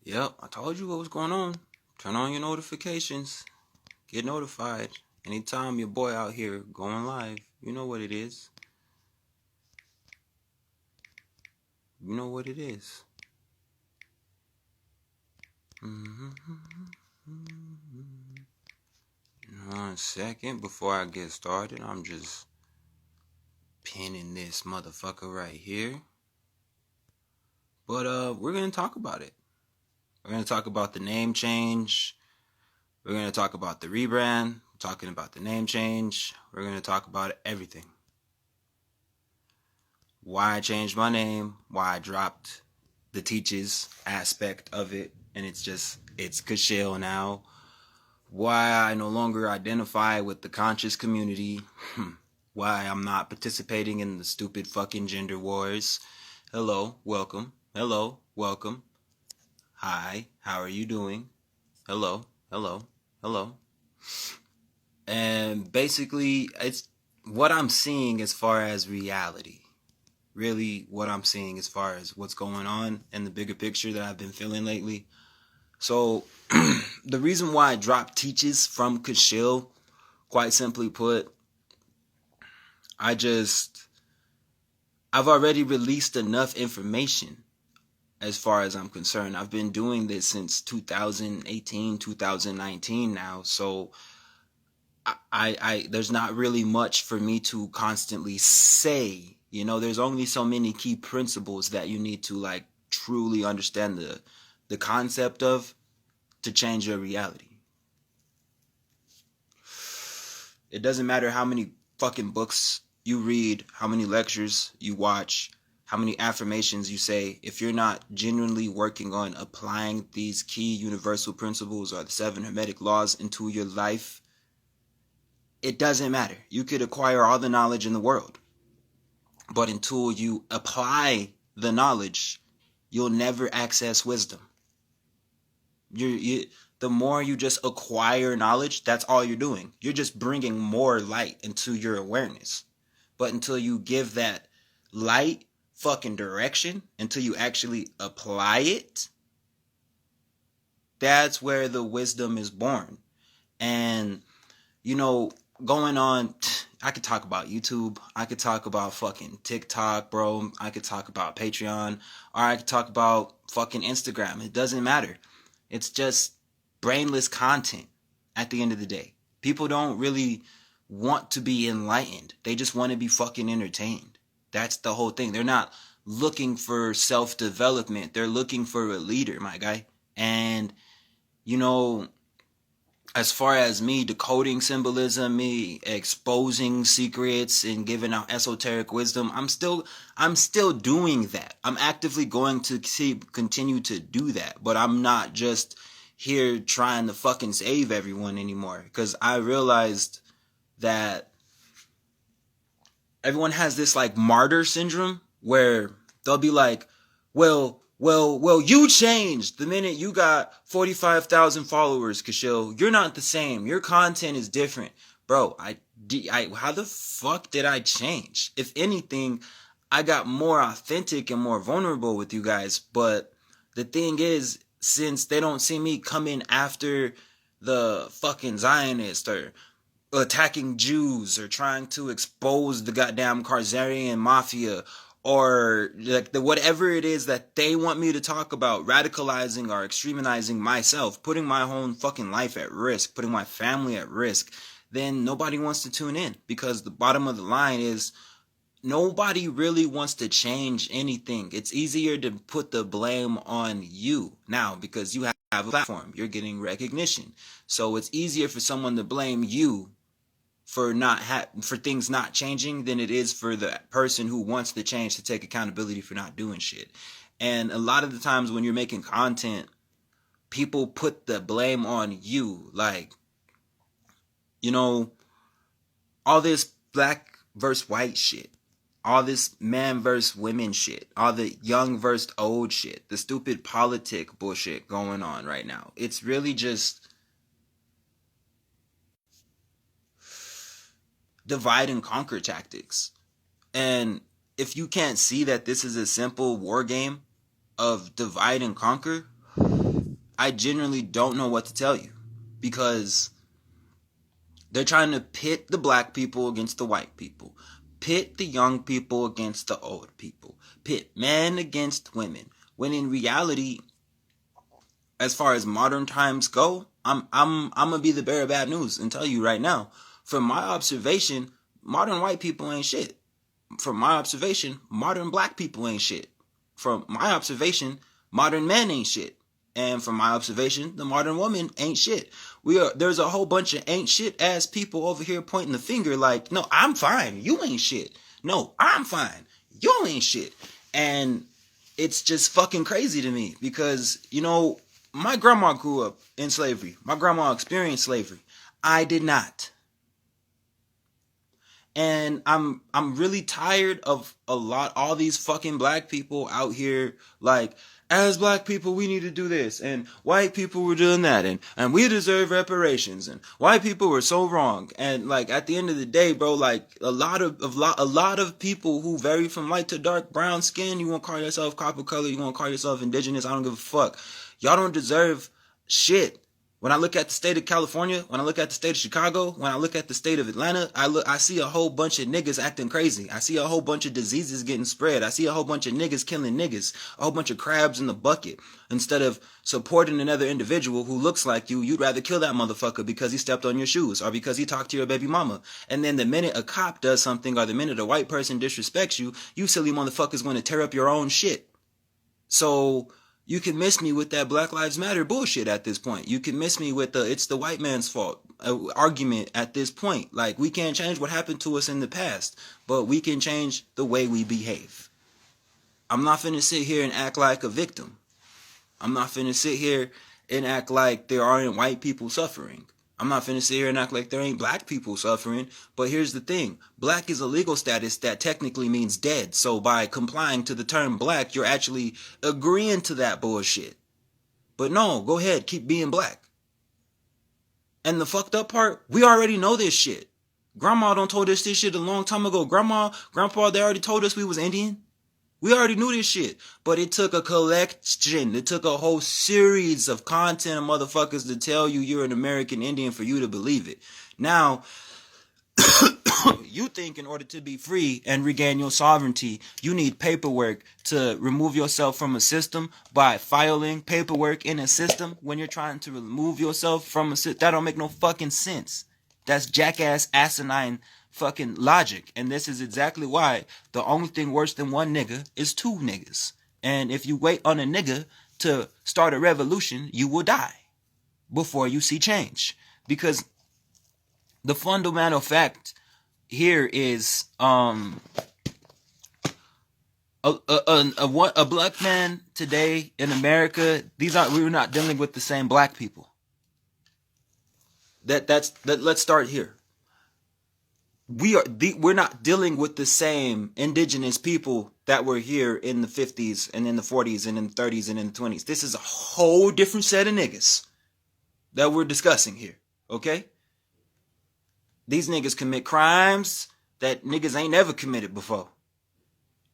Yep, I told you what was going on. Turn on your notifications. Get notified. Anytime your boy out here going live, you know what it is. You know what it is. 1 second before I get started, I'm just pinning this motherfucker right here. But we're gonna talk about it. We're gonna talk about the name change. We're gonna talk about the rebrand. Talking about the name change. We're gonna talk about everything. Why I changed my name, why I dropped the teaches aspect of it, and it's Kasheal now. Why I no longer identify with the conscious community. Why I'm not participating in the stupid fucking gender wars. Hello, welcome. Hello, welcome. Hi, how are you doing? Hello, hello, hello. And basically, it's what I'm seeing as far as reality. Really what I'm seeing as far as what's going on in the bigger picture that I've been feeling lately. So the reason why I dropped teaches from Kasheal, quite simply put, I've already released enough information as far as I'm concerned. I've been doing this since 2018, 2019 now. So I there's not really much for me to constantly say. You know, there's only so many key principles that you need to like truly understand the concept of to change your reality. It doesn't matter how many fucking books you read, how many lectures you watch, how many affirmations you say, if you're not genuinely working on applying these key universal principles or the 7 hermetic laws into your life, it doesn't matter. You could acquire all the knowledge in the world, but until you apply the knowledge, you'll never access wisdom. The more you just acquire knowledge, that's all you're doing. You're just bringing more light into your awareness. But until you give that light fucking direction, until you actually apply it, that's where the wisdom is born. And, you know, going on, I could talk about YouTube. I could talk about fucking TikTok, bro. I could talk about Patreon. Or I could talk about fucking Instagram. It doesn't matter. It's just brainless content at the end of the day. People don't really want to be enlightened. They just want to be fucking entertained. That's the whole thing. They're not looking for self-development. They're looking for a leader, my guy. And, you know, as far as me decoding symbolism, me exposing secrets and giving out esoteric wisdom, I'm still doing that. I'm actively going to continue to do that, but I'm not just here trying to fucking save everyone anymore, because I realized that everyone has this like martyr syndrome where they'll be like, well, you changed the minute you got 45,000 followers, Kasheal. You're not the same. Your content is different. Bro, how the fuck did I change? If anything, I got more authentic and more vulnerable with you guys. But the thing is, since they don't see me coming after the fucking Zionists or attacking Jews or trying to expose the goddamn Khazarian mafia or like whatever it is that they want me to talk about, radicalizing or extremizing myself, putting my own fucking life at risk, putting my family at risk, then nobody wants to tune in, because the bottom of the line is nobody really wants to change anything. It's easier to put the blame on you now because you have a platform. You're getting recognition. So it's easier for someone to blame you for for things not changing than it is for the person who wants the change to take accountability for not doing shit. And a lot of the times when you're making content, people put the blame on you. Like, you know, all this black versus white shit, all this man versus women shit, all the young versus old shit, the stupid politic bullshit going on right now. It's really just divide and conquer tactics. And if you can't see that this is a simple war game of divide and conquer, I genuinely don't know what to tell you, because they're trying to pit the black people against the white people, pit the young people against the old people, pit men against women, when in reality, as far as modern times go, I'm gonna be the bearer of bad news and tell you right now, from my observation, modern white people ain't shit. From my observation, modern black people ain't shit. From my observation, modern men ain't shit. And from my observation, the modern woman ain't shit. There's a whole bunch of ain't shit ass people over here pointing the finger like, no, I'm fine. You ain't shit. No, I'm fine. You ain't shit. And it's just fucking crazy to me because, my grandma grew up in slavery. My grandma experienced slavery. I did not. And I'm really tired of all these fucking black people out here like, as black people we need to do this, and white people were doing that, and we deserve reparations, and white people were so wrong. And like at the end of the day, bro, like a lot of people who vary from light to dark brown skin, you want to call yourself copper color, you want to call yourself indigenous, I don't give a fuck. Y'all don't deserve shit. When I look at the state of California, when I look at the state of Chicago, when I look at the state of Atlanta, I see a whole bunch of niggas acting crazy. I see a whole bunch of diseases getting spread. I see a whole bunch of niggas killing niggas, a whole bunch of crabs in the bucket. Instead of supporting another individual who looks like you, you'd rather kill that motherfucker because he stepped on your shoes or because he talked to your baby mama. And then the minute a cop does something or the minute a white person disrespects you, you silly motherfuckers going to tear up your own shit. So you can miss me with that Black Lives Matter bullshit at this point. You can miss me with the it's the white man's fault argument at this point. Like, we can't change what happened to us in the past, but we can change the way we behave. I'm not finna sit here and act like a victim. I'm not finna sit here and act like there aren't white people suffering. I'm not finna sit here and act like there ain't black people suffering. But here's the thing. Black is a legal status that technically means dead. So by complying to the term black, you're actually agreeing to that bullshit. But no, go ahead, keep being black. And the fucked up part, we already know this shit. Grandma done told us this shit a long time ago. Grandpa, they already told us we was Indian. We already knew this shit, but it took a collection. It took a whole series of content of motherfuckers to tell you you're an American Indian for you to believe it. Now, you think in order to be free and regain your sovereignty, you need paperwork to remove yourself from a system by filing paperwork in a system when you're trying to remove yourself from a system. That don't make no fucking sense. That's jackass, asinine fucking logic. And this is exactly why the only thing worse than one nigga is two niggas. And if you wait on a nigga to start a revolution, you will die before you see change. Because the fundamental fact here is a black man today in America, we're not dealing with the same black people. Let's start here. We're not dealing with the same indigenous people that were here in the 50s and in the 40s and in the 30s and in the 20s. This is a whole different set of niggas that we're discussing here, okay? These niggas commit crimes that niggas ain't never committed before.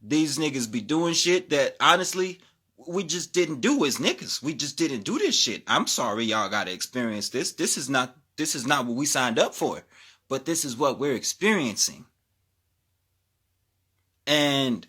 These niggas be doing shit that, honestly, we just didn't do as niggas. We just didn't do this shit. I'm sorry y'all gotta experience this. This is not what we signed up for. But this is what we're experiencing. And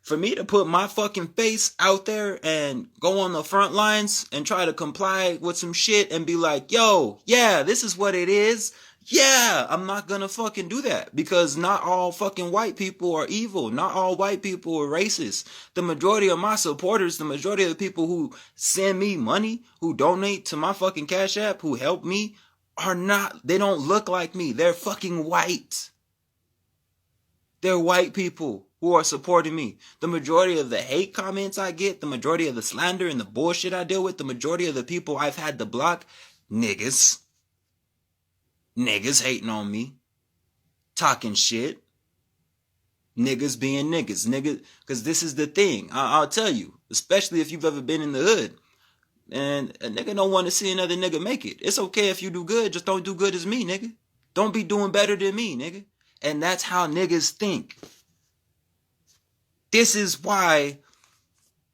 for me to put my fucking face out there and go on the front lines and try to comply with some shit and be like, yo, yeah, this is what it is. Yeah, I'm not gonna fucking do that, because not all fucking white people are evil. Not all white people are racist. The majority of my supporters, the majority of the people who send me money, who donate to my fucking Cash App, who help me, they don't look like me. They're fucking white. They're white people who are supporting me. The majority of the hate comments I get, the majority of the slander and the bullshit I deal with, the majority of the people I've had to block, niggas. Niggas hating on me. Talking shit. Niggas being niggas. Because this is the thing. I'll tell you, especially if you've ever been in the hood. And a nigga don't want to see another nigga make it. It's okay if you do good, just don't do good as me, nigga. Don't be doing better than me, nigga. And that's how niggas think. This is why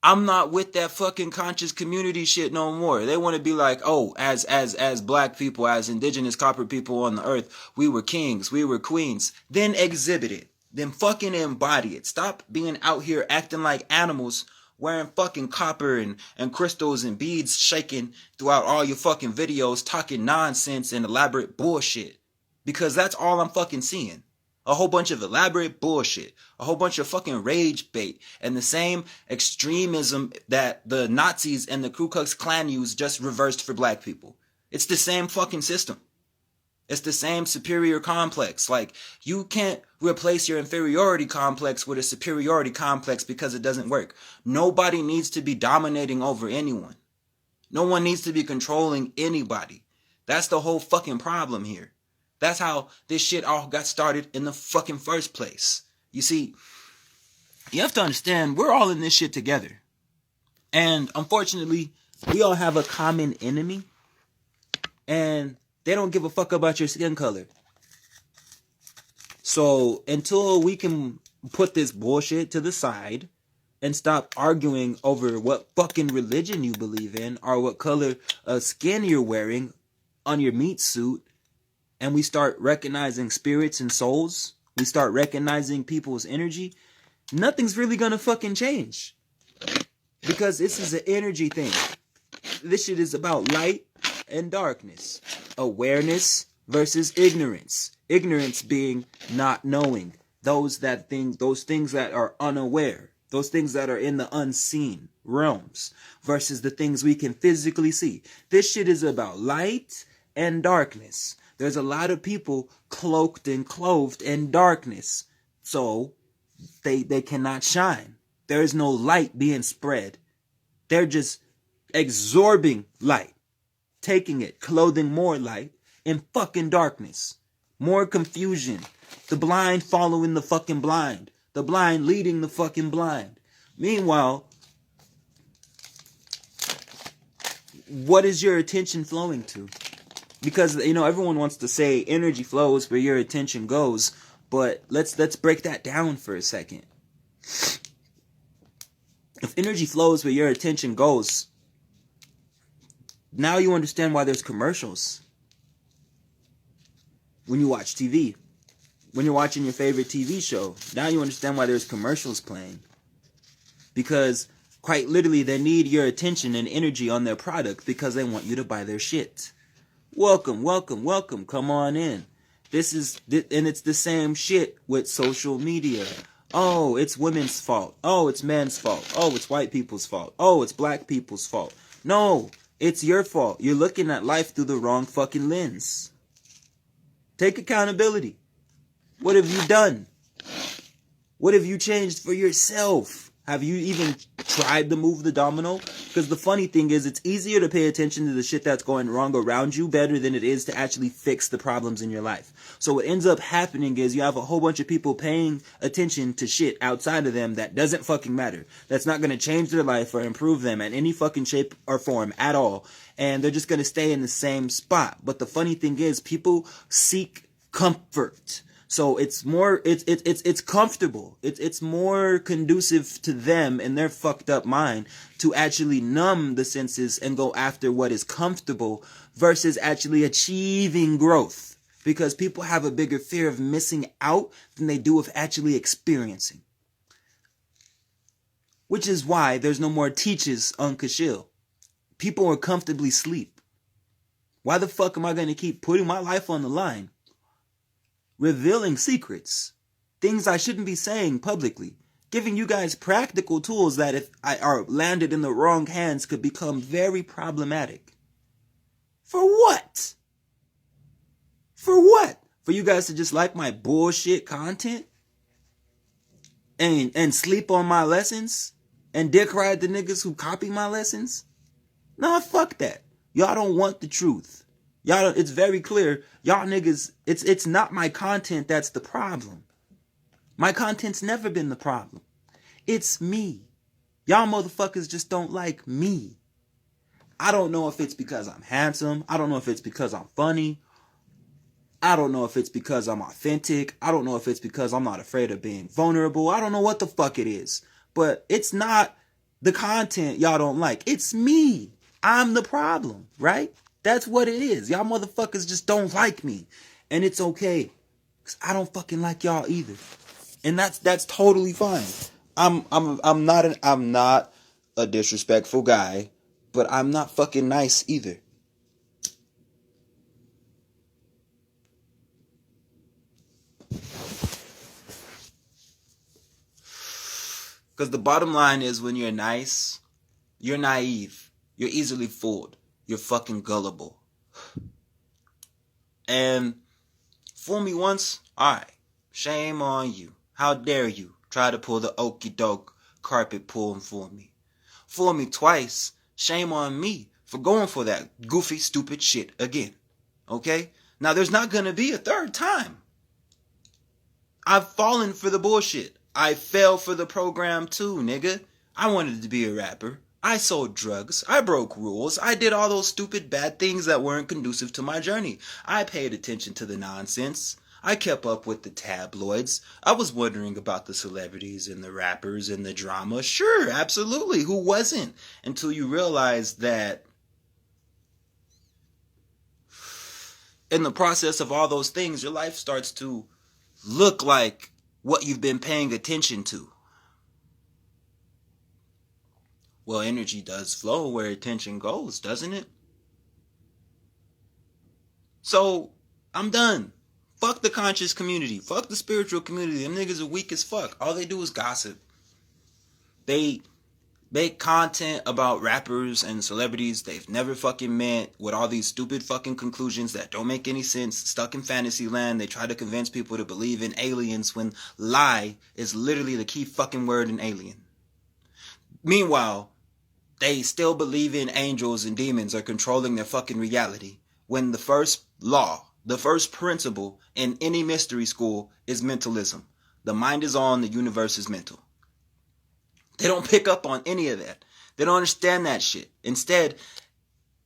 I'm not with that fucking conscious community shit no more. They want to be like, oh, as black people, as indigenous copper people on the earth, we were kings, we were queens. Then exhibit it. Then fucking embody it. Stop being out here acting like animals, wearing fucking copper and crystals and beads shaking throughout all your fucking videos, talking nonsense and elaborate bullshit. Because that's all I'm fucking seeing. A whole bunch of elaborate bullshit. A whole bunch of fucking rage bait. And the same extremism that the Nazis and the Ku Klux Klan used just reversed for black people. It's the same fucking system. It's the same superior complex. Like, you can't replace your inferiority complex with a superiority complex because it doesn't work. Nobody needs to be dominating over anyone. No one needs to be controlling anybody. That's the whole fucking problem here. That's how this shit all got started in the fucking first place. You see, you have to understand, we're all in this shit together. And unfortunately, we all have a common enemy. And they don't give a fuck about your skin color. So until we can put this bullshit to the side and stop arguing over what fucking religion you believe in or what color of skin you're wearing on your meat suit, and we start recognizing spirits and souls, we start recognizing people's energy, nothing's really gonna fucking change. Because this is an energy thing. This shit is about light and darkness. Awareness versus ignorance. Ignorance being not knowing. Those things that are unaware. Those things that are in the unseen realms. Versus the things we can physically see. This shit is about light and darkness. There's a lot of people cloaked and clothed in darkness. So they cannot shine. There is no light being spread. They're just absorbing light. Taking it, clothing more light in fucking darkness. More confusion. The blind following the fucking blind. The blind leading the fucking blind. Meanwhile, what is your attention flowing to? Because, everyone wants to say energy flows where your attention goes, but let's break that down for a second. If energy flows where your attention goes, now you understand why there's commercials. When you watch TV. When you're watching your favorite TV show. Now you understand why there's commercials playing. Because, quite literally, they need your attention and energy on their product because they want you to buy their shit. Welcome, welcome, welcome. Come on in. And it's the same shit with social media. Oh, it's women's fault. Oh, it's men's fault. Oh, it's white people's fault. Oh, it's black people's fault. No, it's your fault. You're looking at life through the wrong fucking lens. Take accountability. What have you done? What have you changed for yourself? Have you even tried to move the domino? Because the funny thing is, it's easier to pay attention to the shit that's going wrong around you better than it is to actually fix the problems in your life. So what ends up happening is you have a whole bunch of people paying attention to shit outside of them that doesn't fucking matter. That's not going to change their life or improve them in any fucking shape or form at all. And they're just going to stay in the same spot. But the funny thing is, people seek comfort. So it's more, it's comfortable. It's more conducive to them and their fucked up mind to actually numb the senses and go after what is comfortable versus actually achieving growth. Because people have a bigger fear of missing out than they do of actually experiencing. Which is why there's no more teachers on Kasheal. People are comfortably asleep. Why the fuck am I going to keep putting my life on the line? Revealing secrets, things I shouldn't be saying publicly, giving you guys practical tools that if I are landed in the wrong hands could become very problematic. For what? For what? For you guys to just like my bullshit content? And sleep on my lessons? And dick ride the niggas who copy my lessons? Nah, fuck that. Y'all don't want the truth. Y'all, it's very clear. Y'all niggas, it's not my content that's the problem. My content's never been the problem. It's me. Y'all motherfuckers just don't like me. I don't know if it's because I'm handsome. I don't know if it's because I'm funny. I don't know if it's because I'm authentic. I don't know if it's because I'm not afraid of being vulnerable. I don't know what the fuck it is. But it's not The content y'all don't like. It's me. I'm the problem, right? That's what it is. Y'all motherfuckers just don't like me. And it's okay. Cause I don't fucking like y'all either. And that's totally fine. I'm not a disrespectful guy, but I'm not fucking nice either. Because the bottom line is, when you're nice, you're naive. You're easily fooled. You're fucking gullible. And fool me once, alright. Shame on you. How dare you try to pull the okie doke carpet pull and fool me. Fool me twice. Shame on me for going for that goofy, stupid shit again. Okay? Now there's not gonna be a third time. I've fallen for the bullshit. I fell for the program too, nigga. I wanted to be a rapper. I sold drugs. I broke rules. I did all those stupid bad things that weren't conducive to my journey. I paid attention to the nonsense. I kept up with the tabloids. I was wondering about the celebrities and the rappers and the drama. Sure, absolutely. Who wasn't? Until you realize that in the process of all those things, your life starts to look like what you've been paying attention to. Well, energy does flow where attention goes, doesn't it? So, I'm done. Fuck the conscious community. Fuck the spiritual community. Them niggas are weak as fuck. All they do is gossip. They make content about rappers and celebrities they've never fucking met, with all these stupid fucking conclusions that don't make any sense. Stuck in fantasy land, they try to convince people to believe in aliens when lie is literally the key fucking word in alien. Meanwhile, they still believe in angels and demons are controlling their fucking reality, when the first law, the first principle in any mystery school is mentalism. The mind is on, the universe is mental. They don't pick up on any of that. They don't understand that shit. Instead,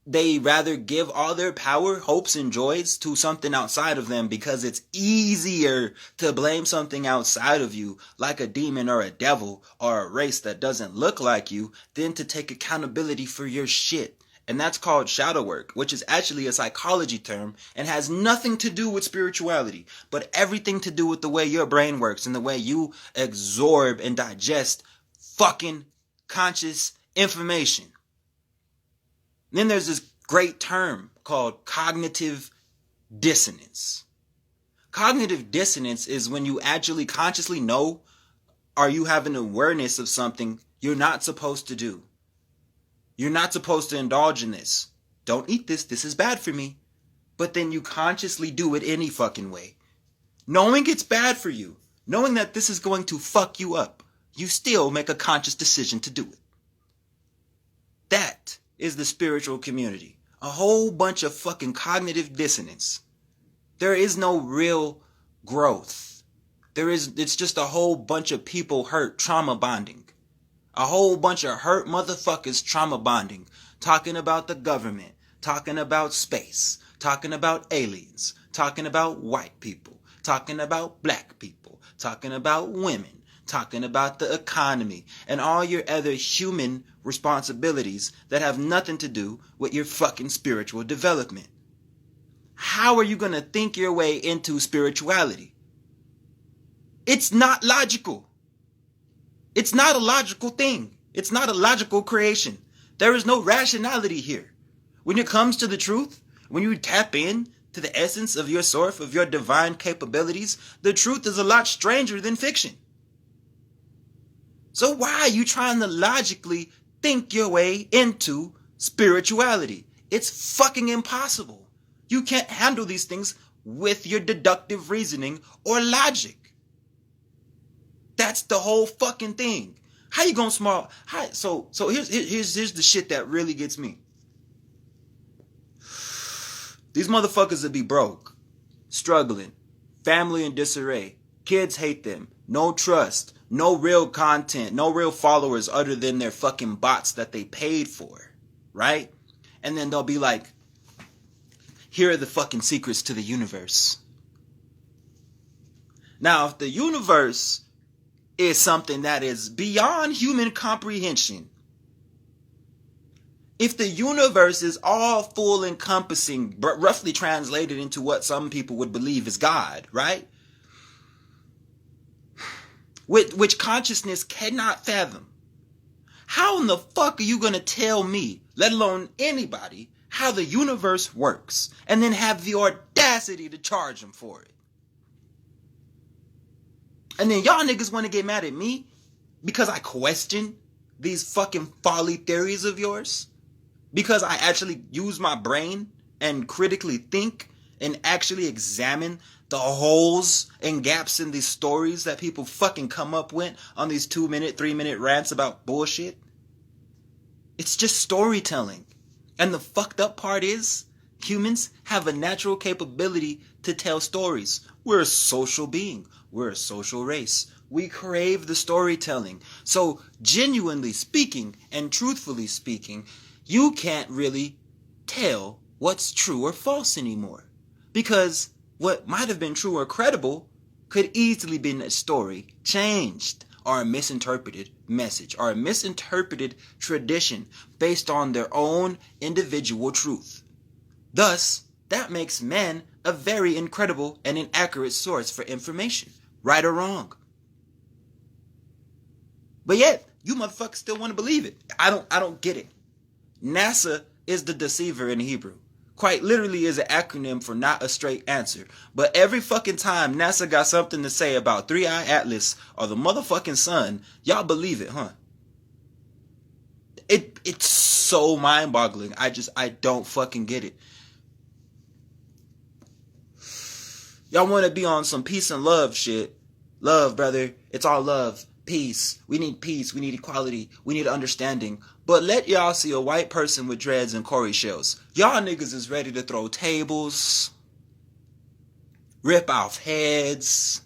they rather give all their power, hopes, and joys to something outside of them, because it's easier to blame something outside of you, like a demon or a devil or a race that doesn't look like you, than to take accountability for your shit. And that's called shadow work, which is actually a psychology term and has nothing to do with spirituality, but everything to do with the way your brain works and the way you absorb and digest fucking conscious information. Then there's this great term called cognitive dissonance. Cognitive dissonance is when you actually consciously know, or you have an awareness of something you're not supposed to do. You're not supposed to indulge in this. Don't eat this. This is bad for me. But then you consciously do it any fucking way. Knowing it's bad for you. Knowing that this is going to fuck you up. You still make a conscious decision to do it. That is the spiritual community. A whole bunch of fucking cognitive dissonance. There is no real growth. It's just a whole bunch of people hurt, trauma bonding. A whole bunch of hurt motherfuckers trauma bonding. Talking about the government. Talking about space. Talking about aliens. Talking about white people. Talking about black people. Talking about women. Talking about the economy and all your other human responsibilities that have nothing to do with your fucking spiritual development. How are you going to think your way into spirituality? It's not logical. It's not a logical thing. It's not a logical creation. There is no rationality here. When it comes to the truth, when you tap in to the essence of your source, of your divine capabilities, the truth is a lot stranger than fiction. So why are you trying to logically think your way into spirituality? It's fucking impossible. You can't handle these things with your deductive reasoning or logic. That's the whole fucking thing. How you gonna So here's the shit that really gets me. These motherfuckers will be broke, struggling, family in disarray, kids hate them, no trust. No real content, no real followers other than their fucking bots that they paid for, right? And then they'll be like, here are the fucking secrets to the universe. Now, if the universe is something that is beyond human comprehension, If the universe is all full encompassing, but roughly translated into what some people would believe is God, right? Which consciousness cannot fathom. How in the fuck are you going to tell me, let alone anybody, how the universe works, and then have the audacity to charge them for it? And then y'all niggas want to get mad at me because I question these fucking folly theories of yours? Because I actually use my brain and critically think and actually examine the holes and gaps in these stories that people fucking come up with on these 2-minute, 3-minute rants about bullshit? It's just storytelling. And the fucked up part is, humans have a natural capability to tell stories. We're a social being. We're a social race. We crave the storytelling. So, genuinely speaking and truthfully speaking, you can't really tell what's true or false anymore. Because what might have been true or credible could easily be a story changed, or a misinterpreted message, or a misinterpreted tradition based on their own individual truth. Thus, that makes men a very incredible and inaccurate source for information, right or wrong. But yet, you motherfuckers still want to believe it. I don't get it. NASA is the deceiver in Hebrew. Quite literally is an acronym for not a straight answer. But every fucking time NASA got something to say about 3-Eye Atlas or the motherfucking sun, y'all believe it, huh? It's so mind-boggling. I don't fucking get it. Y'all want to be on some peace and love shit. Love, brother. It's all love. Peace. We need peace. We need equality. We need understanding. But let y'all see a white person with dreads and Corey shells. Y'all niggas is ready to throw tables, rip off heads.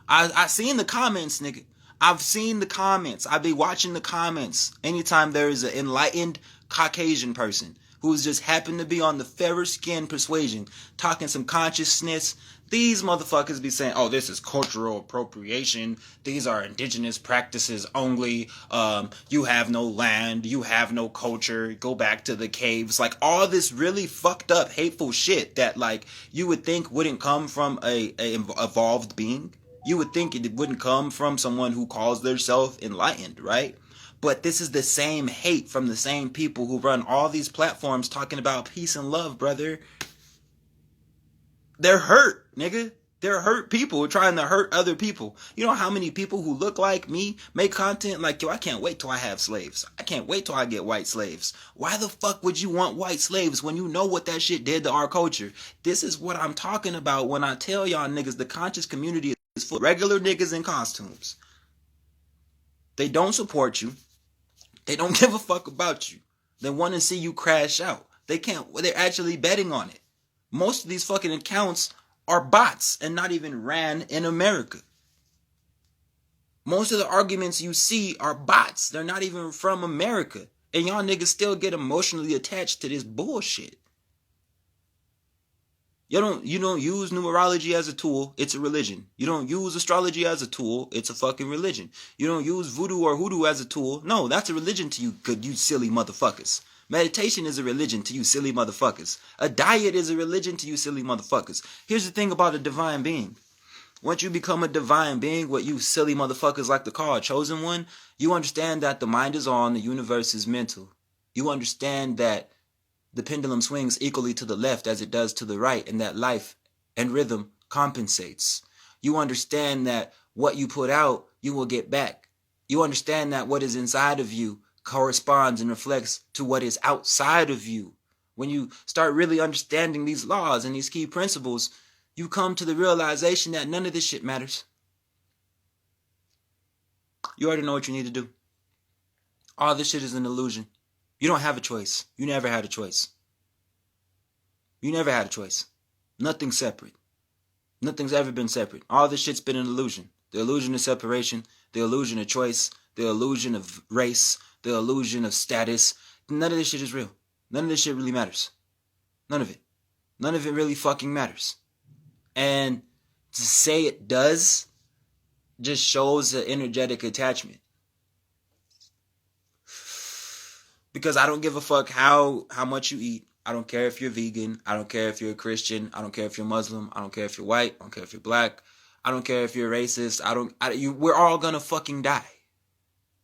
I seen the comments, nigga. I've seen the comments. I be watching the comments anytime there is an enlightened Caucasian person who's just happened to be on the fairer skin persuasion, talking some consciousness. These motherfuckers be saying, oh, this is cultural appropriation. These are indigenous practices only. You have no land. You have no culture. Go back to the caves. Like, all this really fucked up, hateful shit that, like, you would think wouldn't come from a evolved being. You would think it wouldn't come from someone who calls themselves enlightened, right? But this is the same hate from the same people who run all these platforms talking about peace and love, brother. They're hurt, nigga. They're hurt people trying to hurt other people. You know how many people who look like me make content like, yo, I can't wait till I have slaves. I can't wait till I get white slaves. Why the fuck would you want white slaves when you know what that shit did to our culture? This is what I'm talking about when I tell y'all niggas the conscious community is full of regular niggas in costumes. They don't support you. They don't give a fuck about you. They want to see you crash out. They're actually betting on it. Most of these fucking accounts are bots and not even ran in America. Most of the arguments you see are bots. They're not even from America. And y'all niggas still get emotionally attached to this bullshit. You don't use numerology as a tool, it's a religion. You don't use astrology as a tool, it's a fucking religion. You don't use voodoo or hoodoo as a tool. No, that's a religion to you, you silly motherfuckers. Meditation is a religion to you silly motherfuckers. A diet is a religion to you silly motherfuckers. Here's the thing about a divine being. Once you become a divine being, what you silly motherfuckers like to call a chosen one, you understand that the mind is on, the universe is mental. You understand that the pendulum swings equally to the left as it does to the right, and that life and rhythm compensates. You understand that what you put out, you will get back. You understand that what is inside of you corresponds and reflects to what is outside of you. When you start really understanding these laws and these key principles, you come to the realization that none of this shit matters. You already know what you need to do. All this shit is an illusion. You don't have a choice. You never had a choice. You never had a choice. Nothing's separate. Nothing's ever been separate. All this shit's been an illusion. The illusion of separation, the illusion of choice, the illusion of race, the illusion of status. None of this shit is real. None of this shit really matters. None of it. None of it really fucking matters. And to say it does just shows an energetic attachment. Because I don't give a fuck how much you eat. I don't care if you're vegan. I don't care if you're a Christian. I don't care if you're Muslim. I don't care if you're white. I don't care if you're black. I don't care if you're racist. We're all gonna fucking die.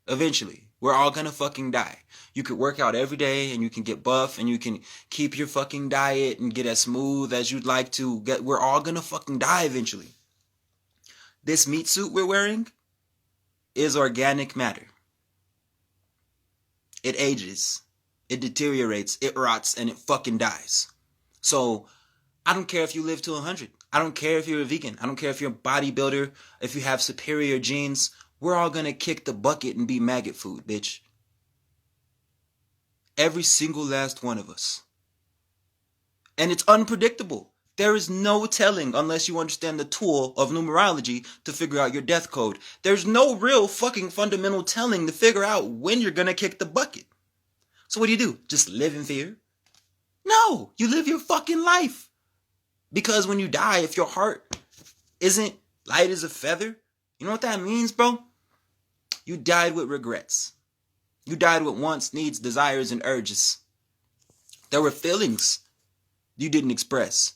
Eventually. We're all gonna fucking die. You could work out every day and you can get buff and you can keep your fucking diet and get as smooth as you'd like to get. We're all gonna fucking die eventually. This meat suit we're wearing is organic matter. It ages, it deteriorates, it rots, and it fucking dies. So I don't care if you live to 100. I don't care if you're a vegan. I don't care if you're a bodybuilder, if you have superior genes. We're all gonna kick the bucket and be maggot food, bitch. Every single last one of us. And it's unpredictable. There is no telling unless you understand the tool of numerology to figure out your death code. There's no real fucking fundamental telling to figure out when you're gonna kick the bucket. So what do? Just live in fear? No, you live your fucking life. Because when you die, if your heart isn't light as a feather, you know what that means, bro? You died with regrets. You died with wants, needs, desires, and urges. There were feelings you didn't express.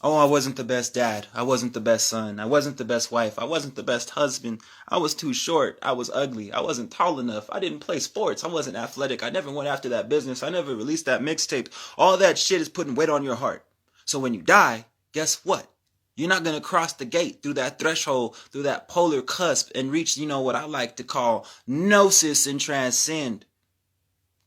Oh, I wasn't the best dad. I wasn't the best son. I wasn't the best wife. I wasn't the best husband. I was too short. I was ugly. I wasn't tall enough. I didn't play sports. I wasn't athletic. I never went after that business. I never released that mixtape. All that shit is putting weight on your heart. So when you die, guess what? You're not going to cross the gate through that threshold, through that polar cusp and reach, what I like to call gnosis and transcend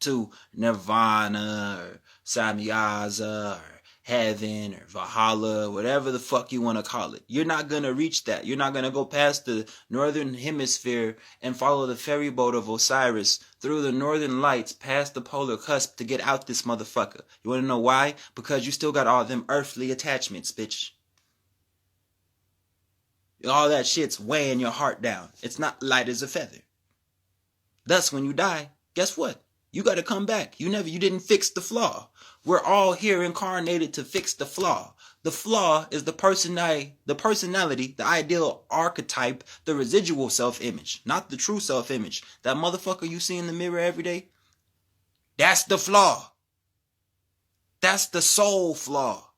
to nirvana or samyaza or heaven or Valhalla, whatever the fuck you want to call it. You're not going to reach that. You're not going to go past the northern hemisphere and follow the ferry boat of Osiris through the northern lights past the polar cusp to get out this motherfucker. You want to know why? Because you still got all them earthly attachments, bitch. All that shit's weighing your heart down. It's not light as a feather. Thus, when you die, guess what? You got to come back. You didn't fix the flaw. We're all here incarnated to fix the flaw. The flaw is the personality, the ideal archetype, the residual self-image, not the true self-image. That motherfucker you see in the mirror every day, that's the flaw. That's the soul flaw.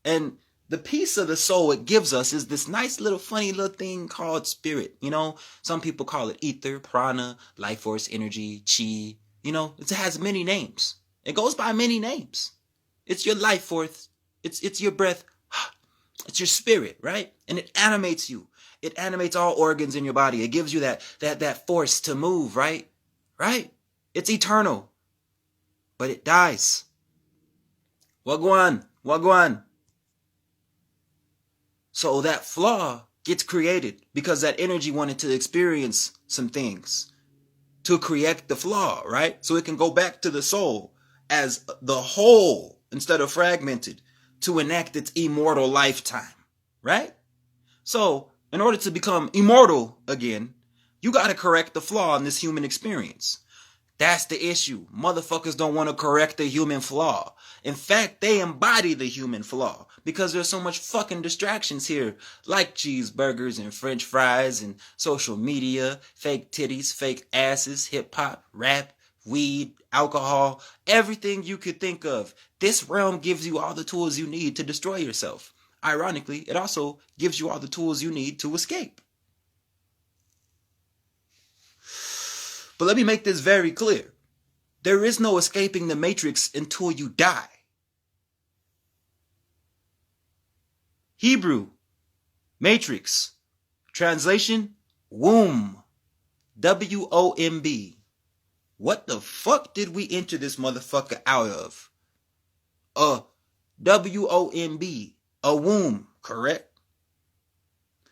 And the piece of the soul it gives us is this nice little funny little thing called spirit. Some people call it ether, prana, life force, energy, chi. It has many names. It goes by many names. It's your life force. It's your breath. It's your spirit, right? And it animates you. It animates all organs in your body. It gives you that force to move, right? Right? It's eternal. But it dies. Wagwan. So that flaw gets created because that energy wanted to experience some things to create the flaw, right? So it can go back to the soul as the whole instead of fragmented to enact its immortal lifetime, right? So in order to become immortal again, you got to correct the flaw in this human experience. That's the issue. Motherfuckers don't want to correct the human flaw. In fact, they embody the human flaw because there's so much fucking distractions here, like cheeseburgers and french fries and social media, fake titties, fake asses, hip hop, rap, weed, alcohol, everything you could think of. This realm gives you all the tools you need to destroy yourself. Ironically, it also gives you all the tools you need to escape. But let me make this very clear. There is no escaping the matrix until you die. Hebrew, matrix. Translation, womb. W-O-M-B. What the fuck did we enter this motherfucker out of? W-O-M-B. A womb, correct?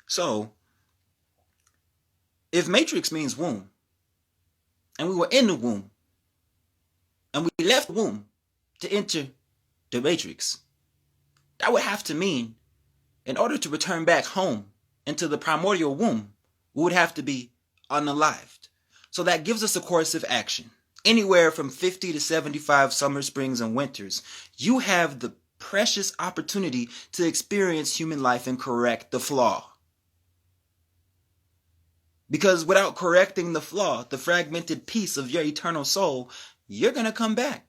So, if matrix means womb, and we were in the womb, and we left the womb to enter the matrix, that would have to mean, in order to return back home into the primordial womb, we would have to be unalived. So that gives us a course of action. Anywhere from 50 to 75 summer, springs, and winters, you have the precious opportunity to experience human life and correct the flaw. Because without correcting the flaw, the fragmented piece of your eternal soul, you're going to come back.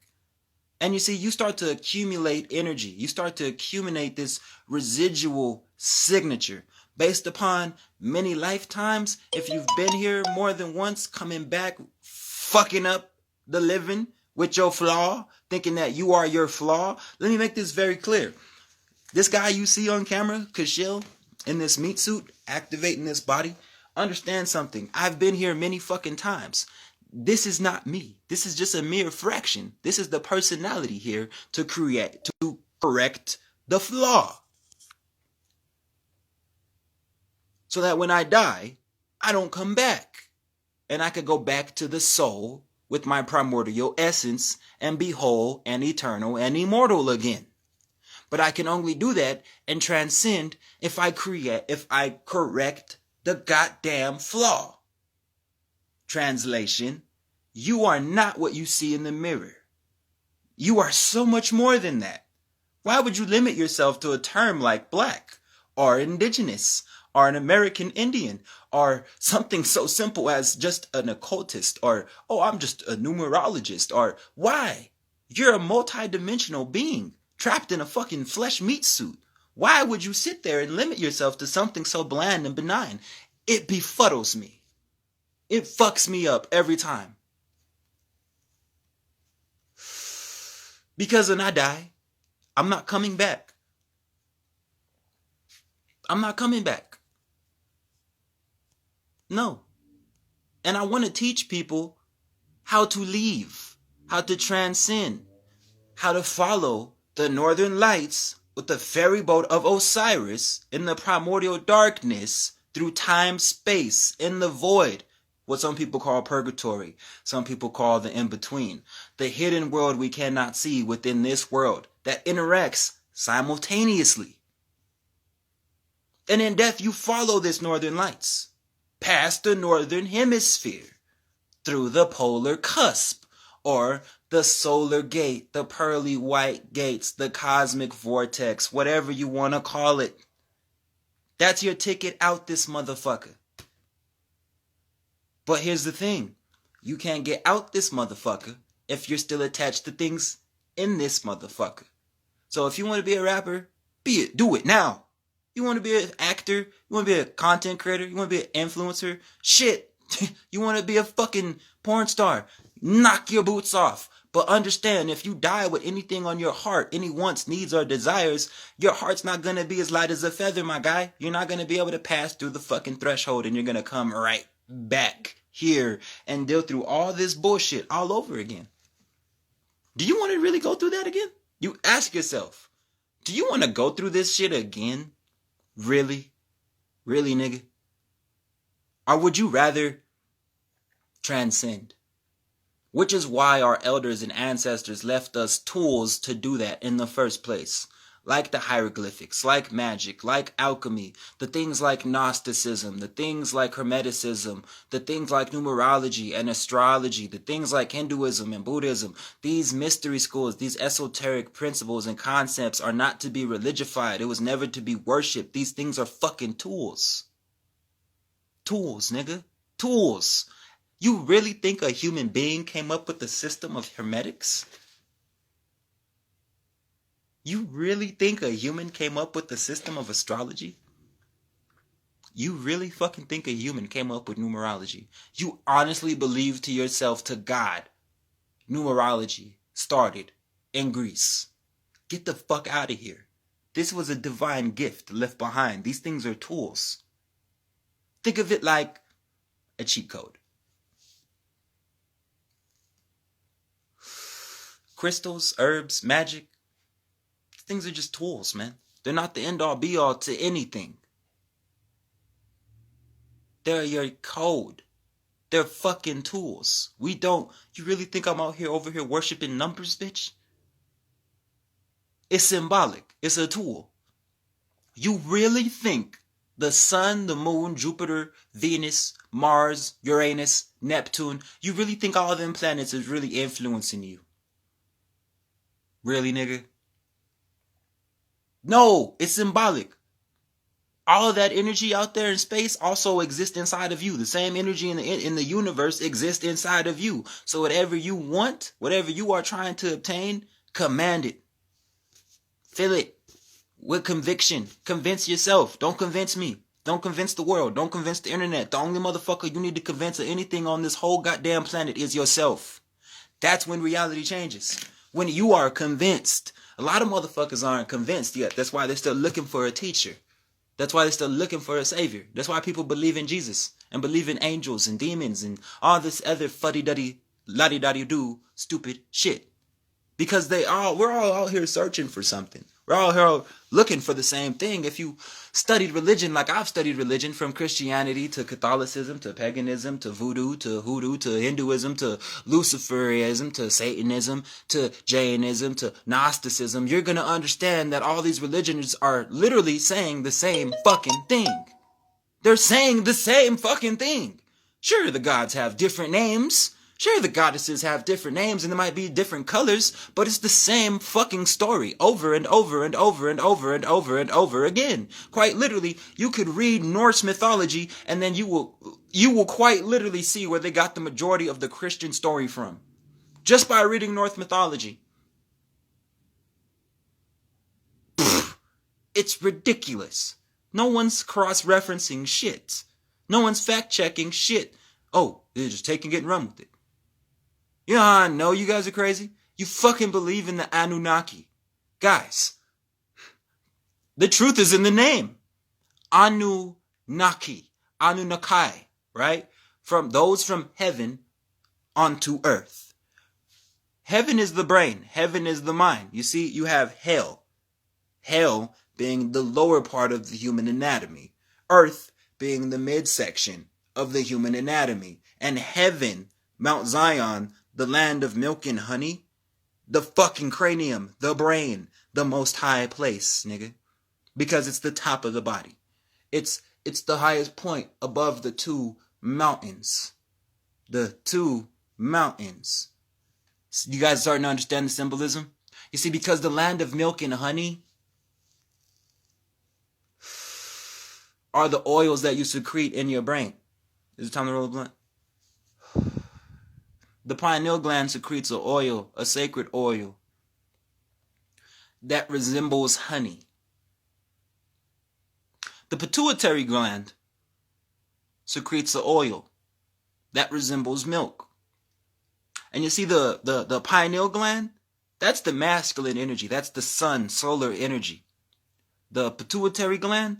And you see, you start to accumulate energy. You start to accumulate this residual signature based upon many lifetimes. If you've been here more than once, coming back, fucking up the living with your flaw, thinking that you are your flaw. Let me make this very clear. This guy you see on camera, Kasheal, in this meat suit, activating this body, understand something. I've been here many fucking times. This is not me. This is just a mere fraction. This is the personality here to correct the flaw. So that when I die, I don't come back. And I could go back to the soul with my primordial essence and be whole and eternal and immortal again. But I can only do that and transcend if I correct the goddamn flaw. Translation, you are not what you see in the mirror. You are so much more than that. Why would you limit yourself to a term like black or indigenous or an American Indian or something so simple as just an occultist or, oh, I'm just a numerologist or why? You're a multidimensional being trapped in a fucking flesh meat suit. Why would you sit there and limit yourself to something so bland and benign? It befuddles me. It fucks me up every time. Because when I die, I'm not coming back. I'm not coming back. No. And I want to teach people how to leave, how to transcend, how to follow the northern lights with the ferry boat of Osiris in the primordial darkness through time, space, in the void. What some people call purgatory, some people call the in-between. The hidden world we cannot see within this world that interacts simultaneously. And in death, you follow this northern lights past the northern hemisphere through the polar cusp or the solar gate, the pearly white gates, the cosmic vortex, whatever you want to call it. That's your ticket out this motherfucker. But here's the thing. You can't get out this motherfucker if you're still attached to things in this motherfucker. So if you want to be a rapper, be it. Do it now. You want to be an actor? You want to be a content creator? You want to be an influencer? Shit. You want to be a fucking porn star? Knock your boots off. But understand, if you die with anything on your heart, any wants, needs, or desires, your heart's not going to be as light as a feather, my guy. You're not going to be able to pass through the fucking threshold, and you're going to come right back here and deal through all this bullshit all over again. Do you want to really go through that again? You ask yourself, do you want to go through this shit again? Really? Really, nigga? Or would you rather transcend? Which is why our elders and ancestors left us tools to do that in the first place. Like the hieroglyphics, like magic, like alchemy, the things like Gnosticism, the things like Hermeticism, the things like numerology and astrology, the things like Hinduism and Buddhism. These mystery schools, these esoteric principles and concepts are not to be religified. It was never to be worshipped. These things are fucking tools. Tools, nigga. Tools. You really think a human being came up with the system of hermetics? You really think a human came up with the system of astrology? You really fucking think a human came up with numerology? You honestly believe to yourself, to God, numerology started in Greece? Get the fuck out of here. This was a divine gift left behind. These things are tools. Think of it like a cheat code. Crystals, herbs, magic. Things are just tools, man. They're not the end all be all to anything. They're your code. They're fucking tools. You really think I'm out here over here worshiping numbers, bitch? It's symbolic. It's a tool. You really think the sun, the moon, Jupiter, Venus, Mars, Uranus, Neptune, you really think all of them planets is really influencing you? Really, nigga? No, it's symbolic. All of that energy out there in space also exists inside of you. The same energy in the universe exists inside of you. So whatever you want, whatever you are trying to obtain, command it. Feel it with conviction. Convince yourself. Don't convince me. Don't convince the world. Don't convince the internet. The only motherfucker you need to convince of anything on this whole goddamn planet is yourself. That's when reality changes. When you are convinced. A lot of motherfuckers aren't convinced yet. That's why they're still looking for a teacher. That's why they're still looking for a savior. That's why people believe in Jesus and believe in angels and demons and all this other fuddy-duddy, la-di-da-di-do stupid shit. Because we're all out here searching for something. We're all here looking for the same thing. If you studied religion like I've studied religion, from Christianity to Catholicism to paganism to voodoo to hoodoo to Hinduism to Luciferianism to Satanism to Jainism to Gnosticism, you're going to understand that all these religions are literally saying the same fucking thing. They're saying the same fucking thing. Sure, the gods have different names. Sure, the goddesses have different names and there might be different colors, but it's the same fucking story over and over and over and over and over and over again. Quite literally, you could read Norse mythology and then you will quite literally see where they got the majority of the Christian story from. Just by reading Norse mythology. It's ridiculous. No one's cross-referencing shit. No one's fact-checking shit. Oh, they're just taking it and run with it. You know how I know you guys are crazy? You fucking believe in the Anunnaki. Guys, the truth is in the name. Anunnaki. Anunnaki, right? From those from heaven onto earth. Heaven is the brain. Heaven is the mind. You see, you have hell. Hell being the lower part of the human anatomy. Earth being the midsection of the human anatomy. And heaven, Mount Zion, the land of milk and honey, the fucking cranium, the brain, the most high place, nigga. Because it's the top of the body. It's the highest point above the two mountains. The two mountains. You guys starting to understand the symbolism? You see, because the land of milk and honey are the oils that you secrete in your brain. Is it time to roll a blunt? The pineal gland secretes an oil, a sacred oil, that resembles honey. The pituitary gland secretes an oil that resembles milk. And you see the pineal gland, that's the masculine energy. That's the sun, solar energy. The pituitary gland,